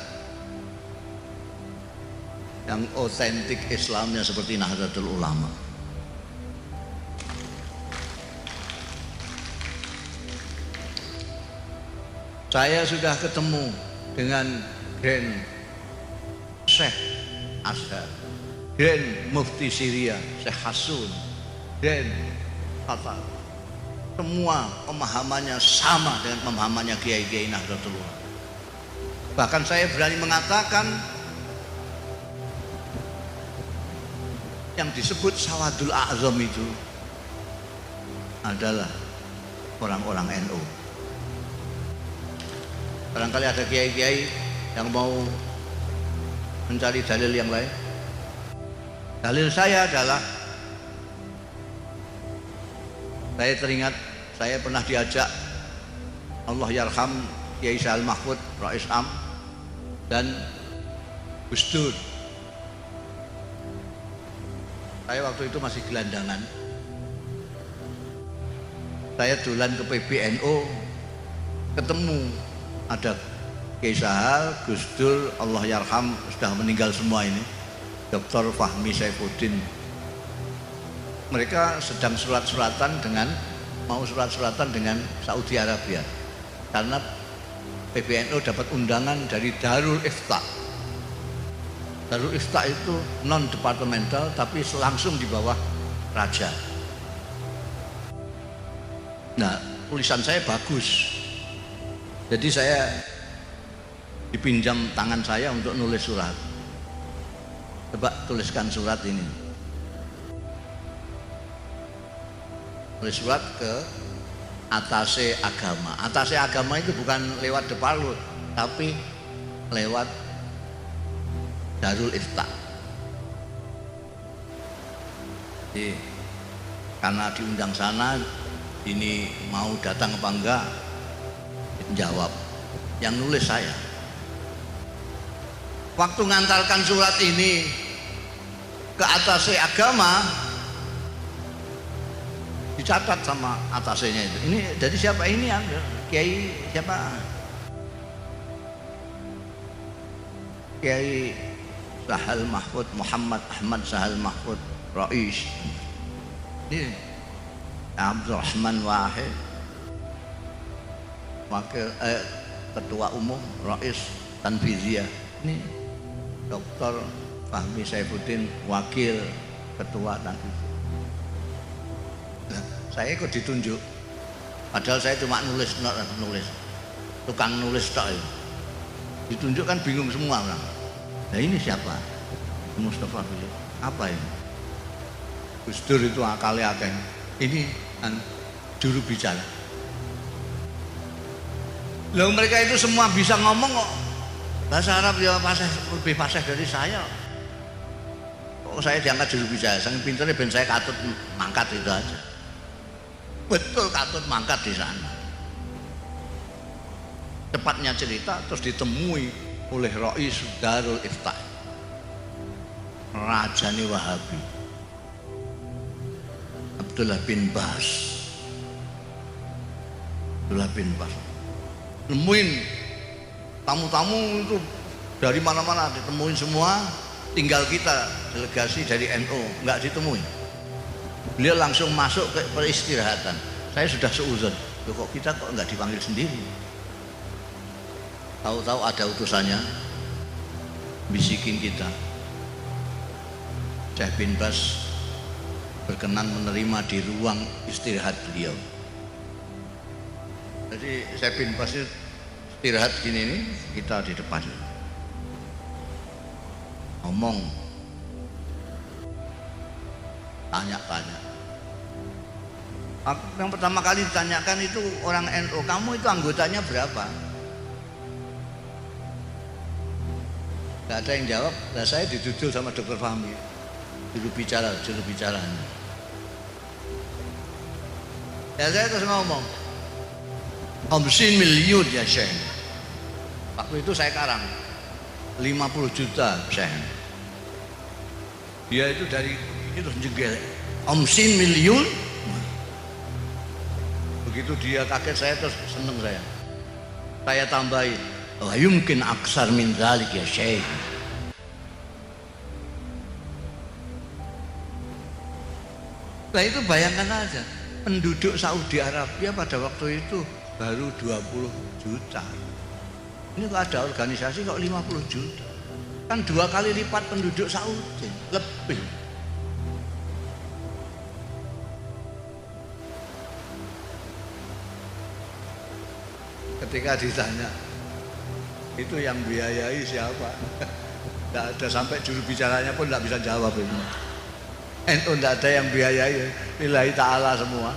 yang otentik Islamnya seperti Nahdlatul Ulama. Saya sudah ketemu dengan Grand Syekh Azhar, Grand Mufti Syria Syekh Hasun, Grand Qatar. Semua pemahamannya sama dengan pemahamannya kiai-kiai Nahdlatul Ulama. Bahkan saya berani mengatakan yang disebut Sawadul A'zam itu adalah orang-orang NU. Barangkali ada kiai-kiai yang mau mencari dalil yang lain. Dalil saya adalah, saya teringat saya pernah diajak Allah yarham Kiai Sa'al Mahfud, Rais Am dan Gus Dur. Saya waktu itu masih gelandangan. saya dolan ke PBNU, ketemu ada Kiai Sahal, Gus Dur, Allah yarham, sudah meninggal semua ini, Dr. Fahmi Saifuddin. Mereka sedang surat-suratan dengan Saudi Arabia karena PBNU dapat undangan dari Darul Ifta. Darul Ifta itu non departemental tapi langsung di bawah raja. Nah, tulisan saya bagus, jadi saya dipinjam tangan saya untuk nulis surat. Coba tuliskan surat ini. Tulis surat ke atase agama. Atase agama itu bukan lewat Deparlut, tapi lewat Darul Ifta. Jadi, karena diundang sana, ini mau datang apa enggak? Jawab. Yang nulis saya. Waktu ngantarkan surat ini ke atase agama, dicatat sama atasnya itu. Ini dari siapa ini? Kiai siapa? Kiai Sahal Mahfud, Muhammad Ahmad Sahal Mahfud Rais. Ini Abdurrahman Wahid, wakil ketua umum Rais Tanfiziyah. Ini Dr. Fahmi Saifuddin, wakil ketua Tanfiziyah. Saya ikut ditunjuk, padahal saya cuma nulis, tukang nulis tok. Ditunjuk kan bingung semua orang. Nah ini siapa? Mustafa Fili. Apa ini? Gus Dur itu akalnya akeh. Ini kan juru bicara. Loh, mereka itu semua bisa ngomong kok. Bahasa Arab ya lebih fasih dari saya. Kok saya diangkat juru bicara? Saking pinternya ben saya katut mangkat itu aja. Betul katut mangkat di sana. Cepatnya cerita terus ditemui oleh Rais Darul Ifta, Rajani Wahabi, Abdullah bin Bas. Nemuin tamu-tamu itu dari mana-mana, ditemuin semua. Tinggal kita delegasi dari NU nggak ditemuin. Beliau langsung masuk ke peristirahatan. Saya sudah seuzon, kok kita kok nggak dipanggil sendiri? Tahu-tahu ada utusannya bisikin kita. Syekh bin Bas berkenan menerima di ruang istirahat beliau. Jadi Syekh bin Bas istirahat gini nih, kita di depan ngomong, tanya-tanya. Yang pertama kali ditanyakan itu orang NU, kamu itu anggotanya berapa? Gak ada yang jawab. Nah, saya dituduh sama Dr. Fahmi, juru bicaranya. Ya saya terus ngomong, 50 miliar ya Syekh. Waktu itu saya karang 50 juta Syekh. Dia itu dari ini terus jegel 50 miliar. Begitu dia kaget, saya terus seneng saya. Saya tambahin, "Wa yumkin aksar min dzalik ya Syekh." Nah itu bayangkan aja, penduduk Saudi Arabia pada waktu itu baru 20 juta. Ini kok ada organisasi kok 50 juta. Kan 2 kali lipat penduduk Saudi, lebih. Ketika ditanya, itu yang biayai siapa? Tidak ada, sampai juru bicaranya pun tidak bisa jawab ini. NU tidak ada yang biayai, lillahi ta'ala semua.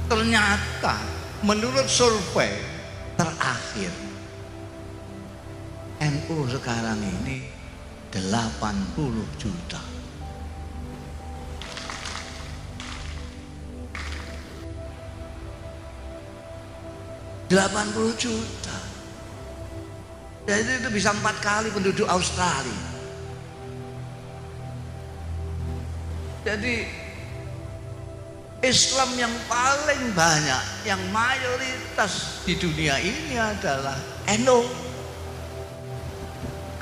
Ternyata menurut survei terakhir, NU sekarang ini 80 juta. 80 juta. Jadi itu bisa 4 kali penduduk Australia. Jadi Islam yang paling banyak, yang mayoritas di dunia ini adalah NU.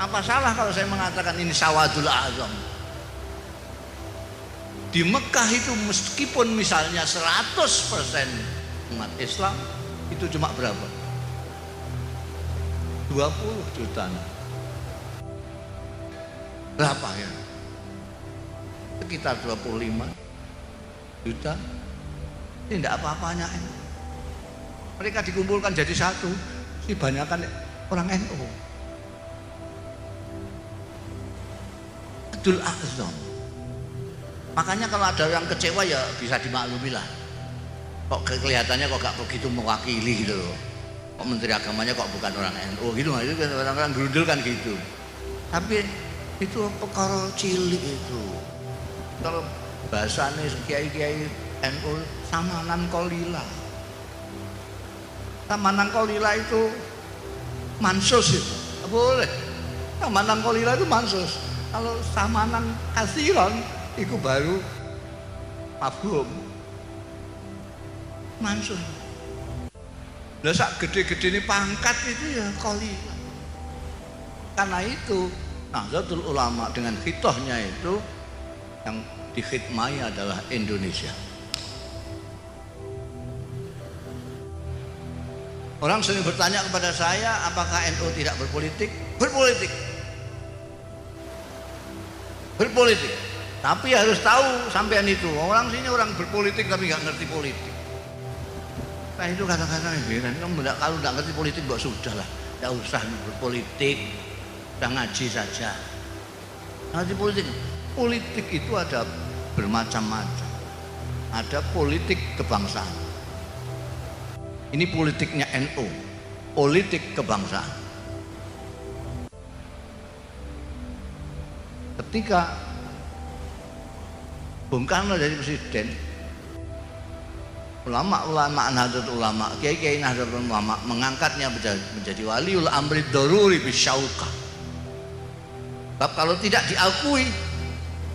Apa salah kalau saya mengatakan ini Sawadul Azam? Di Mekah itu meskipun misalnya 100% umat Islam, itu cuma berapa? 20 juta. Berapa ya? Sekitar 25 juta. Ini tidak apa-apanya. Mereka dikumpulkan jadi satu, sih banyakkan orang NU. Abdul Azam. Makanya kalau ada yang kecewa ya bisa dimaklumi lah. Kok kelihatannya kok gak begitu mewakili gitu loh. Kok menteri agamanya kok bukan orang NU gitu, itu kan orang-orang gerundel kan gitu. Tapi itu perkara cilik itu. Kalau bahasanya kiai-kiai NU samanan kolila. Samanan kolila itu mansus itu. Boleh. Samanan kolila itu mansus. Kalau samanan kasiron itu baru mafhum. Mansus. Lah sak gede-gede ini pangkat itu ya kolila. Karena itu Nahdlatul Ulama dengan khitohnya itu yang dikhidmai adalah Indonesia. Orang sering bertanya kepada saya, apakah NU tidak berpolitik? Berpolitik. Berpolitik. Tapi harus tahu sampean itu, orang sini orang berpolitik tapi nggak ngerti politik. Nah itu kata-kata heran. Kalau nggak ngerti politik kok sudah lah, nggak usah berpolitik, udah ngaji saja. Ngerti politik. Politik itu ada bermacam-macam. Ada politik kebangsaan. Ini politiknya NU, politik kebangsaan. Ketika Bung Karno jadi presiden, ulama-ulama Nahdlatul Ulama, kiai-kiai Nahdlatul Ulama mengangkatnya menjadi waliul amri daruri bisyauqah. Sebab kalau tidak diakui,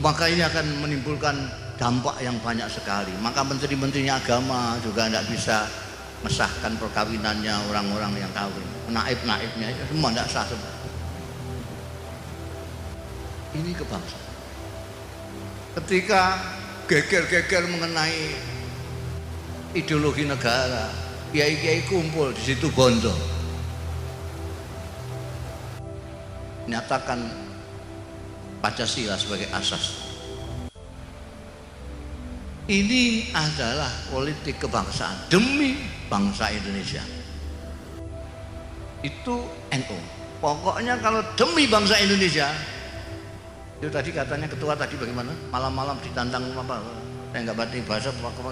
maka ini akan menimbulkan dampak yang banyak sekali. Maka menteri-menterinya agama juga tidak bisa mesahkan perkawinannya orang-orang yang kawin. Naib-naibnya itu semua tidak sah semua. Ini kebangsaan. Ketika geger-geger mengenai ideologi negara, kiai-kiai kumpul di situ Bondo, nyatakan Pancasila sebagai asas. Ini adalah politik kebangsaan demi bangsa Indonesia. Itu NU. Pokoknya kalau demi bangsa Indonesia, itu tadi katanya ketua tadi bagaimana? Malam-malam ditantang apa? Saya nggak berarti bahasa,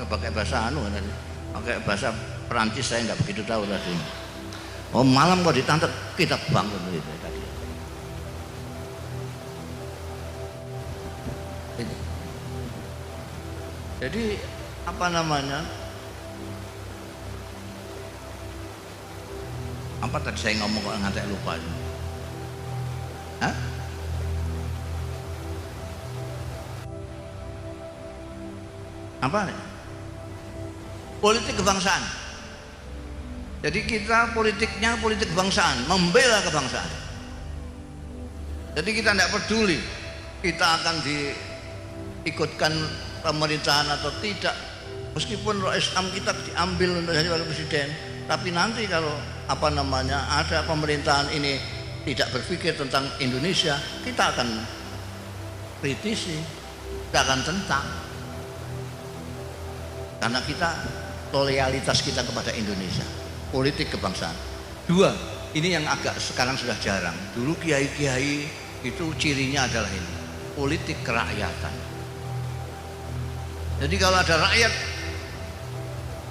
pakai bahasa tadi. Pakai bahasa Perancis saya nggak begitu tahu tadi. Oh malam kok ditantang, kita bangun gitu tadi. Jadi apa namanya? Apa tadi saya ngomong kok ngantek lupa? Hah? Apa nih? Politik kebangsaan. Jadi kita politiknya politik kebangsaan, membela kebangsaan. Jadi kita tidak peduli kita akan diikutkan pemerintahan atau tidak, meskipun Rais Am kita diambil untuk jadi wakil presiden, tapi nanti kalau apa namanya ada pemerintahan ini tidak berpikir tentang Indonesia, kita akan kritisi, kita akan tentang, karena kita loyalitas kita kepada Indonesia, politik kebangsaan. Dua, ini yang agak sekarang sudah jarang. Dulu kiai-kiai itu cirinya adalah ini, politik kerakyatan. Jadi kalau ada rakyat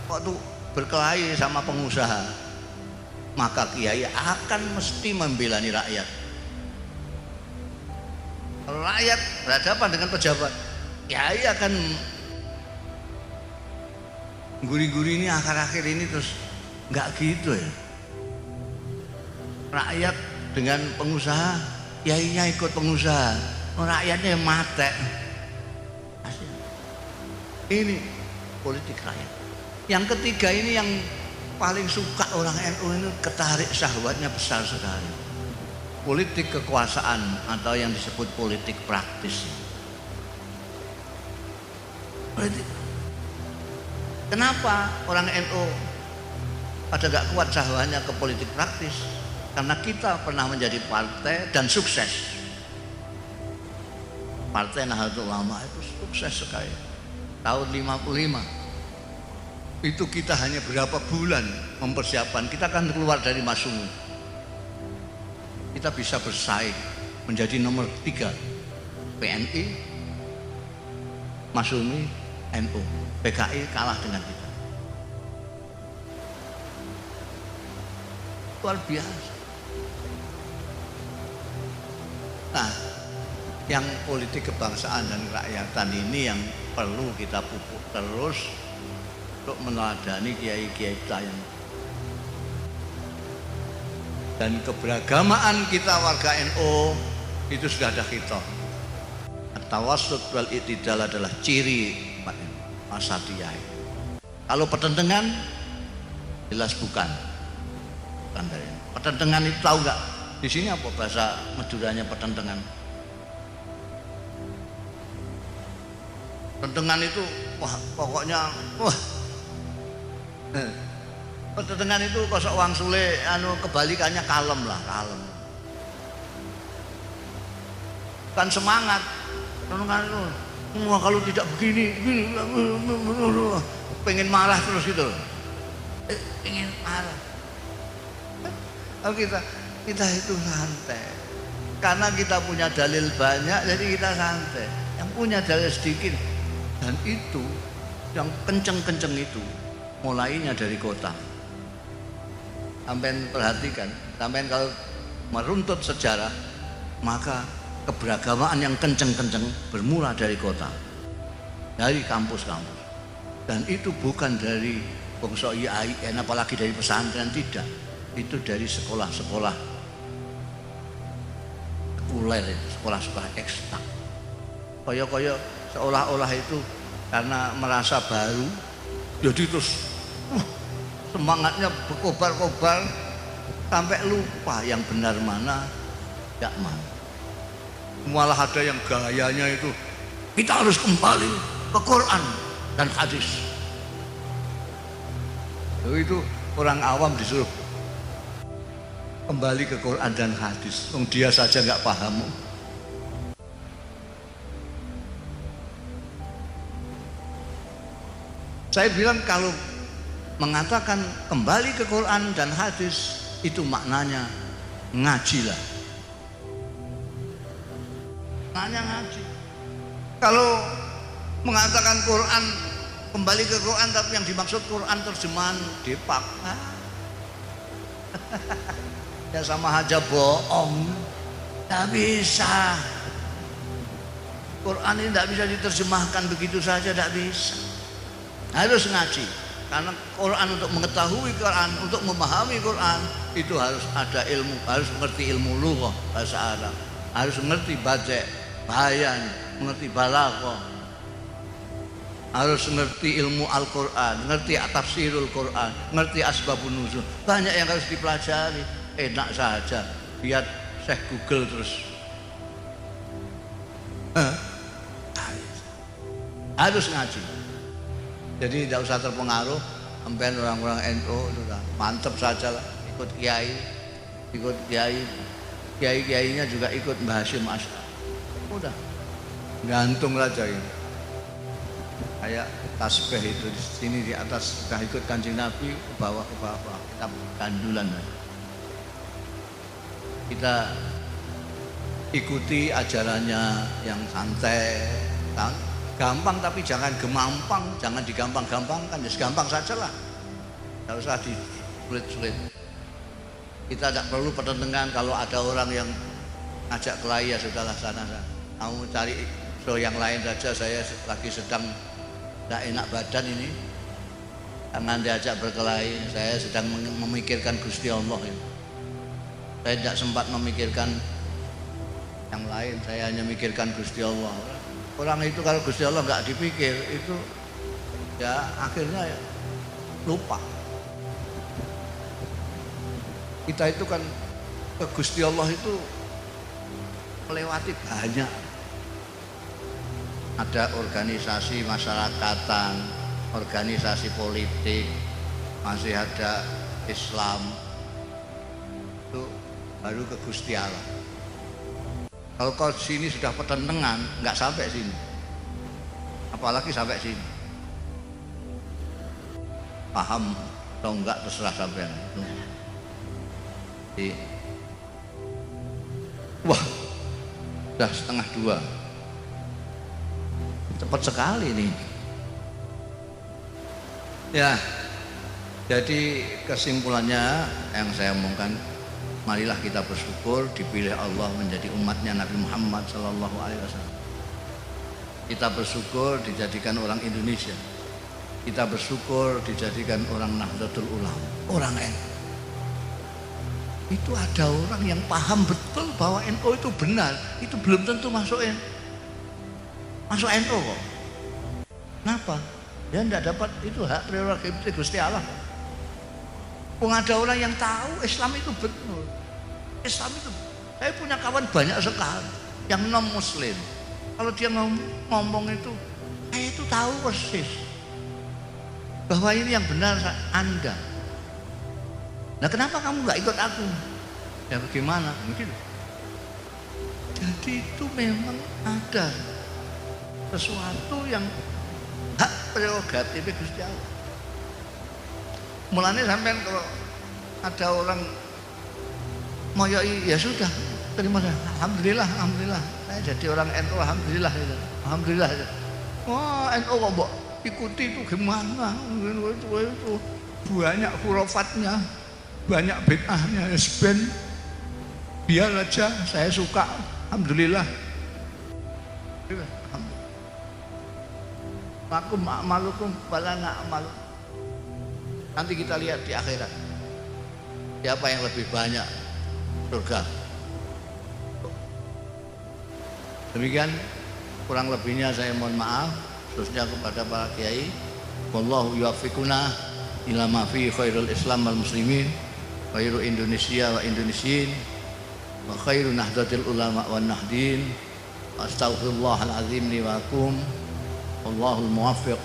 waktu berkelahi sama pengusaha, maka kiai akan mesti membela rakyat. Kalau rakyat berhadapan dengan pejabat, kiai akan guri-guri ini akhir-akhir ini terus nggak gitu ya. Rakyat dengan pengusaha, kiainya ikut pengusaha, rakyatnya mate. Ini politik rakyat. Yang ketiga ini yang paling suka orang NU ini, ketarik syahwatnya besar sekali. Politik kekuasaan atau yang disebut politik praktis. Politik. Kenapa orang NU pada gak kuat syahwatnya ke politik praktis? Karena kita pernah menjadi partai dan sukses. Partai Nahdlatul Ulama itu sukses sekali. Tahun 55 itu kita hanya berapa bulan mempersiapkan, kita akan keluar dari Masumi. Kita bisa bersaing menjadi nomor 3 PNI, Masumi, NU. PKI kalah dengan kita. Luar biasa. Nah, yang politik kebangsaan dan kerakyatan ini yang perlu kita pupuk terus untuk meneladani kiai-kiai kita yang, dan keberagamaan kita warga NU itu sudah ada kita. At-tawassut wal i'tidal adalah ciri Mas Satiyai. Kalau pertentangan jelas bukan dari pertentangan itu. Tahu nggak di sini apa bahasa Maduranya pertentangan? Pertentangan itu wah pokoknya wah. Pertentangan itu kosok wang sule kebalikannya kalem lah, kalem. Kan semangat. Pertentangan itu wah kalau tidak begini pengen marah terus gitu. Pengen marah. Oh, kita itu santai. Karena kita punya dalil banyak jadi kita santai. Yang punya dalil sedikit, dan itu yang kenceng-kenceng itu mulainya dari kota. Sampean perhatikan, sampean kalau meruntut sejarah, maka keberagamaan yang kenceng-kenceng bermula dari kota, dari kampus-kampus. Dan itu bukan dari bangsa IAIN, apalagi dari pesantren, tidak. Itu dari sekolah-sekolah sekuler, sekolah-sekolah ekstra. Koyo-koyo seolah-olah itu karena merasa baru, jadi terus semangatnya berkobar-kobar sampai lupa yang benar mana, tidak mana. Malah ada yang gayanya itu kita harus kembali ke Quran dan hadis. Itu orang awam disuruh kembali ke Quran dan hadis, dia saja nggak paham. Saya bilang kalau mengatakan kembali ke Quran dan hadis itu maknanya ngajilah. Maknanya ngaji. Kalau mengatakan Quran kembali ke Quran tapi yang dimaksud Quran terjemahan Depak, ya sama aja bohong. Tidak bisa. Quran ini tidak bisa diterjemahkan begitu saja, tidak bisa. Harus ngaji. Karena Quran, untuk mengetahui Quran, untuk memahami Quran itu harus ada ilmu, harus mengerti ilmu lughah bahasa Arab, harus mengerti baca, bayan, mengerti balaghah, harus mengerti ilmu Al-Quran, mengerti tafsirul Quran, mengerti asbabun nuzul. Banyak yang harus dipelajari. Enak saja lihat Syekh Google terus. Harus ngaji. Jadi tidak usah terpengaruh. Sampai orang-orang NU sudah mantep saja lah, ikut kiai, kiai-kiainya juga ikut Mbah Hasyim Asy'ari. Udah gantung saja ini. Kayak tasbih itu di sini di atas sudah ikut Kanjeng Nabi, ke bawah kita gandulan. Kita ikuti ajarannya yang santai, gampang, tapi jangan gemampang, jangan digampang-gampangkan. Ya gampang sajalah, tidak usah disulit-sulit. Kita tidak perlu pertentangan. Kalau ada orang yang ngajak kelahi, ya sudahlah sana. Kamu cari show yang lain saja. Saya lagi sedang tidak enak badan ini, jangan diajak berkelahi. Saya sedang memikirkan Gusti Allah ini. Saya tidak sempat memikirkan yang lain, saya hanya mikirkan Gusti Allah. Orang itu kalau Gusti Allah nggak dipikir itu Ya akhirnya ya, lupa. Kita itu kan ke Gusti Allah itu melewati banyak. Ada organisasi masyarakatan, organisasi politik, masih ada Islam. Itu baru ke Gusti Allah. Kalau kau sini sudah pertentangan, nggak sampai sini. Apalagi sampai sini. Paham atau enggak terserah sampean. Wah, sudah 1:30. Cepat sekali nih. Ya, jadi kesimpulannya yang saya omongkan, marilah kita bersyukur dipilih Allah menjadi umatnya Nabi Muhammad SAW. Kita bersyukur dijadikan orang Indonesia. Kita bersyukur dijadikan orang Nahdlatul Ulama, orang NU. Itu ada orang yang paham betul bahwa NU itu benar, itu belum tentu masuk NU kok. Kenapa? Dia tidak dapat itu hak prerogatif Gusti Allah. Ada orang yang tahu Islam itu betul. Islam itu, saya punya kawan banyak sekali yang non Muslim. Kalau dia ngomong itu, saya itu tahu persis bahwa ini yang benar Anda. Nah kenapa kamu nggak ikut aku? Ya bagaimana? Mungkin. Jadi itu memang ada sesuatu yang hak prerogatif Gusti Allah. Mulanya sampai kalau ada orang moyoi, ya sudah terima saja. Alhamdulillah, alhamdulillah. Saya jadi orang NU, alhamdulillah. Alhamdulillah. Wah NU kok mbok ikuti itu gimana? Itu banyak khurafatnya. Banyak bid'ahnya, ben biar aja, saya suka, alhamdulillah. Makum amalukum balana amal. Nanti kita lihat di akhirat siapa yang lebih banyak surga. Demikian kurang lebihnya saya mohon maaf, khususnya kepada para kiai. Wallahu yuwaffiquna ila ma fi khairul Islam wal muslimin, khairu Indonesia wa Indonesiin, wa khairu nahdlatil ulama wan nahdin. Astaghfirullahal azim li wa lakum. Wallahul muwaffiq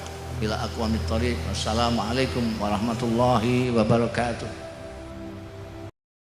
ila aqwamit thoriq. Wassalamualaikum warahmatullahi wabarakatuh.